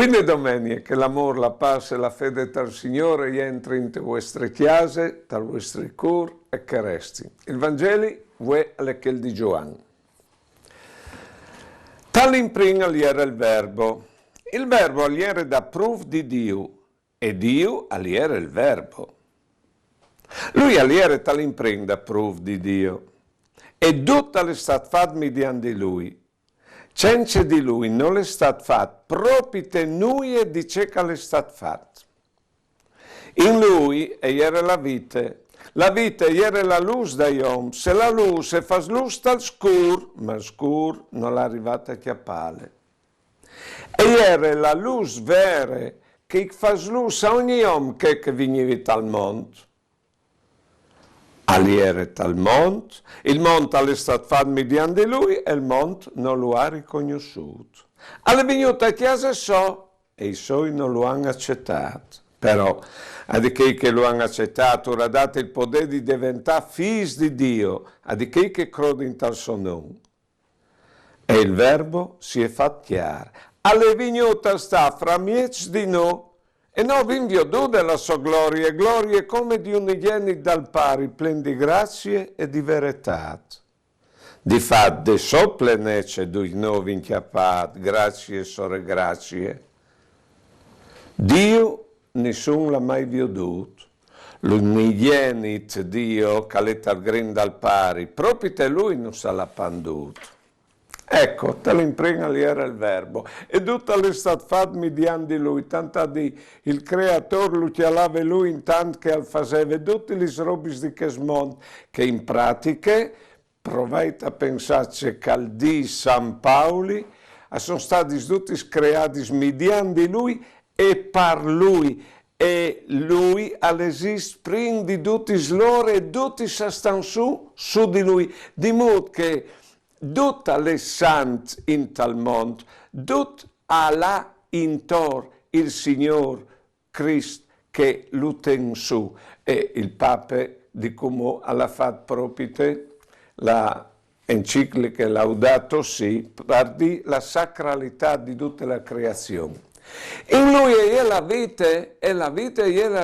Quindi domenica che l'amore, la pace e la fede dal Signore entri in vostre chiese, dal vostro cuore e che resti. Il Vangelo è quel di Giovan. Tall'imprima era il verbo. Il verbo era da proof di Dio e Dio era il verbo. Lui era tall'imprima da proof di Dio e tutto è stato fatto mediante lui. Senza di lui non è stato fatto, proprio te noi e di ciò che è stato fatto. In lui era la vita era la luce dagli uomini, se la luce fa luce dal scuro, ma il scuro non è arrivato a chiappare. E era la luce vera che fa luce a ogni uomo che veniva dal mondo. Era dal mondo, il mondo è stato fatto mediante lui e il mondo non lo ha riconosciuto. È venuto a chiesa e i suoi non lo hanno accettato. Però, a di che lo hanno accettato, ora dato il potere di diventare figli di Dio, a di che credono in tal suo nome. E il verbo si è fatto chiaro. È venuto a sta fra mezzo di noi, e noi vi inviò della sua gloria come di un igieni dal pari, plen di grazie e di verità. Di fatto, de soplenece dui nuovi inchiappati, grazie e sore grazie. Dio nessuno l'ha mai veduto. L'unigenit Dio che è al grindo al pari, proprio te lui non se l'ha panduto. Ecco, te l'imprena lì era il verbo, e tutto è stato fatto mediante lui, tanto di il creatore lo chiamava lui intanto che faceva tutti gli robi di che mondo, che in pratica, provate a pensarci che al di San Paoli, sono stati tutti creati mediante lui e per lui, e lui all'esiste prima di tutti loro e tutti stanno su di lui, di modo che tutto è santo in tal mondo, tutto ha là intorno il Signore Cristo che lo tiene su. E il Papa di come ha fatto proprio la enciclica Laudato Si, per dire la sacralità di tutta la creazione. In lui è la vita è la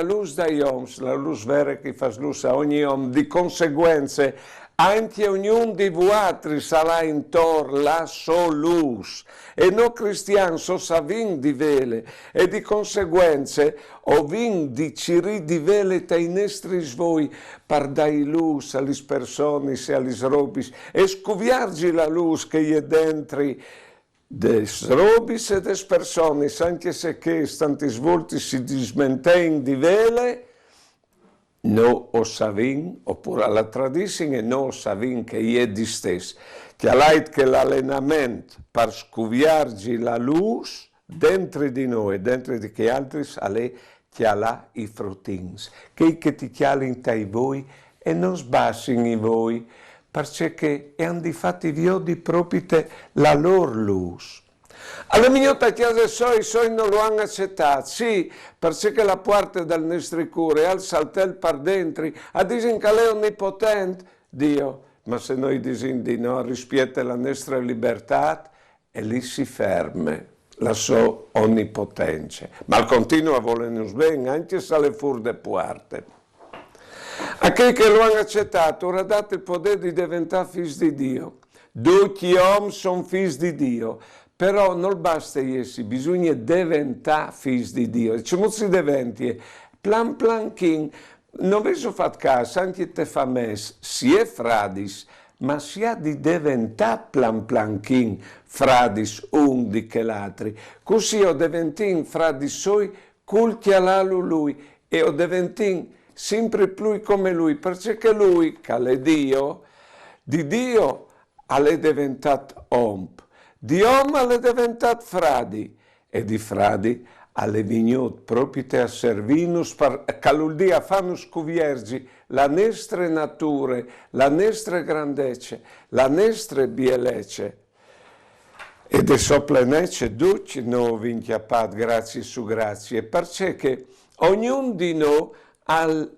luce dagli uomini, la luce vera che fa luce a ogni uomo, di conseguenze anche ognuno di voi sarà intorno la sua luce, e noi cristiani so savin di vele, e di conseguenze ovin di ciri di vele tai nostri voi, per dare luce alle persone e alle robe, e scuviargi la luce che è dentro des robis e des persone, anche se che tanti svolti si dismentein di vele, no o savin, oppure alla tradizione, no o savin che è di stesso, che all'ait che l'allenamento per scuviargi la luce dentro di noi, dentro di che altri alle chiala i fruttins, che ti chialin tai voi e non sbassin i voi, perché hanno di fatti di proprio la loro luce. Alla minutta chiesa i suoi non lo hanno accettato, sì, perché la parte del nostro cuore al saltel per dentro, a dire che lei è onnipotente, Dio, ma se noi diciamo di no, rispetta la nostra libertà, e lì si ferma la sua onnipotenza. Ma al continuo vuole nos bene, anche se le furde parte. A chi che lo hanno accettato, ora date il potere di diventare figli di Dio. Tutti gli uomini sono figli di Dio, però non basta essi, bisogna diventare figli di Dio. E come si diventi? Plan plankin, non vi sono fatto caso, anche te fa mes, si è fradis, ma si ha di diventare plan plankin, fradis un di che l'altro. Così ho diventato fradis suoi, culti all'alu lui, e ho diventato sempre più come lui, perché lui, che è Dio, di Dio è diventato uomo, di uomo è diventato fradi, e di fradi è venuto proprio a servirnos, che vuol dire a farnos scoviergi la nostra natura, la nostra grandezza, la nostra bellezza. E de soplenece tutti noi inchiappati, grazie su grazie, perché ognuno di noi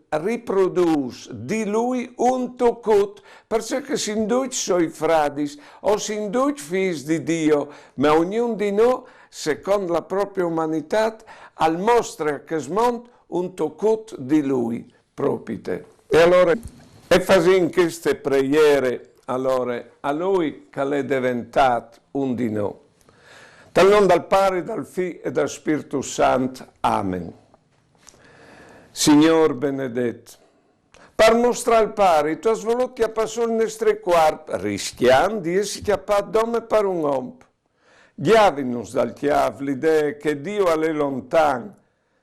riproduce di lui un toccut, perché si induce sui fradis o si induce figli di Dio, ma ognuno di noi secondo la propria umanità, al mostra che smont un toccut di lui, propite. E allora, e fasin queste preghiere, allora, a lui che è diventato un di noi. Dal nome del Padre, dal Figlio e dal Spirito Santo. Amen. Signor benedetto, per mostrare il pari, tu hai voluto a passare il nostro cuore, rischiando di essere chiappato d'uomo per un uomo. Ghiavi-nos dal chiave l'idea che Dio è lontano,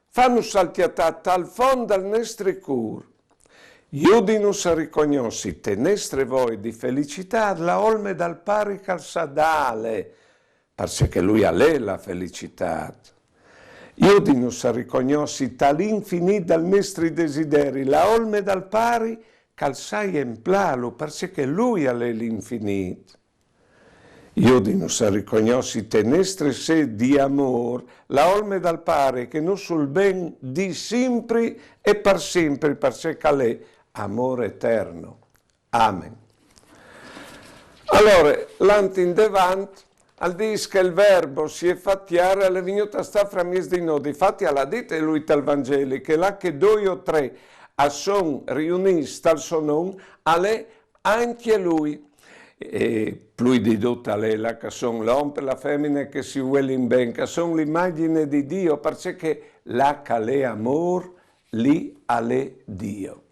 fanno saltiare tal fondo dal nostro cuore. Iudinus a riconosci te nostre voi di felicità la olme dal pari calzadale, perché lui ha lei la felicità. Iudinus a riconosci tal'infinito dal nostri desideri, la olme dal pari calzai emplalo, perché lui ha lei l'infinito. Iudinus a riconosci te nostre sed di amor, la olme dal pari che non sul ben di sempre e per sempre, perché lei amore eterno. Amen. Allora, l'antin devant, al dis che il verbo si è fattiare, alle venuta sta fra mies di noi. Difatti alla dite lui tal Vangeli, che là che due o tre a son riunis tal sonon, alle anche lui. E più di tutta lei, che sono l'uomo e la femmina che si vuole ben, che sono l'immagine di Dio, perché là che è amor, lì è Dio.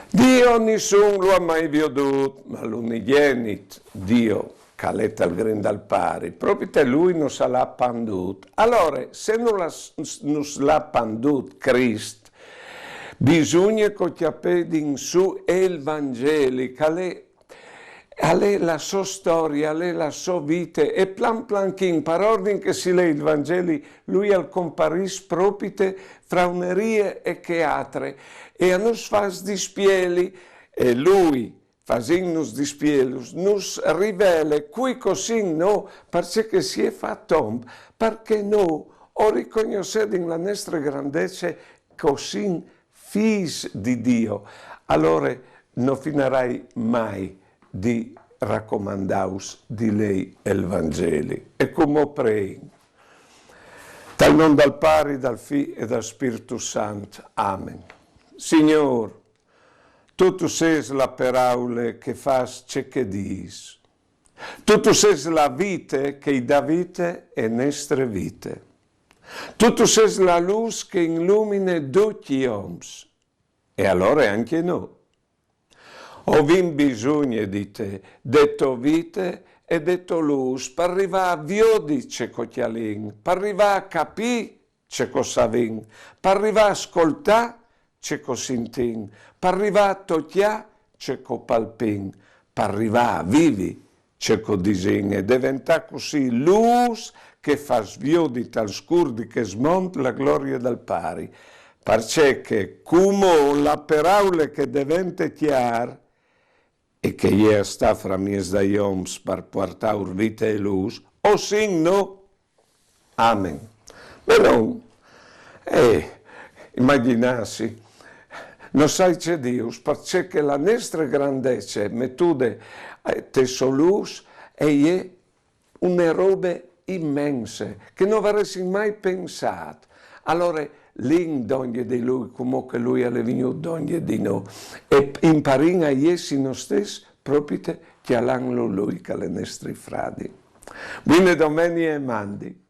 Dio nessuno lo ha mai veduto, ma l'unigenito Dio, che è al grindo al pari, proprio te lui non se l'ha panduto. Allora, se non l'ha panduto Cristo, bisogna che ci appedi su il Vangelo, che è la sua storia, è la sua vita, e plan planchin, per ordine che si legge il Vangelo, lui al comparis proprio fra unerie e che altre, e a nos fas dispieli, e lui, fasinnos dispielus, nos rivela qui così no, perché si è fatto, perché no, o riconoscete la nostra grandezza così fis di Dio, allora non finirai mai di raccomandaus di lei il Vangelo. E come prei, dal nome del Padre, dal Figlio e dal Spirito Santo. Amen. Signor, tu sei la parola che fas ciò che dis. Tu sei la vita che dà vita e nostre vite. Tu sei la luce che illumina tutti gli uomini. E allora anche noi. Ovim bisogno di te, detto vite e detto luce, per arrivare a vedere ciò che c'è, per arrivare a capire ciò che sappiamo, per arrivare a ascoltare ciò che sentiamo, per arrivare a toccare ciò che palpiamo, per arrivare a vivere ciò che disegna e diventare così luce che fa vedere dal scuro che smonta la gloria del pari, perché come la parola che diventa chiara, e che io sta fra mies da ioms per portare vita e luce, o sì no. Amen. Ma non, immaginassi, non sai c'è Dio, perché la nostra grandezza mettude te solus e è una roba immensa, che non avresti mai pensato. Allora, l'indogno di lui, come che lui è venuto d'ogno di noi, e imparino a essi noi stessi, proprio che all'angelo lui, che le nostre fradi. Buone domenica e mandi.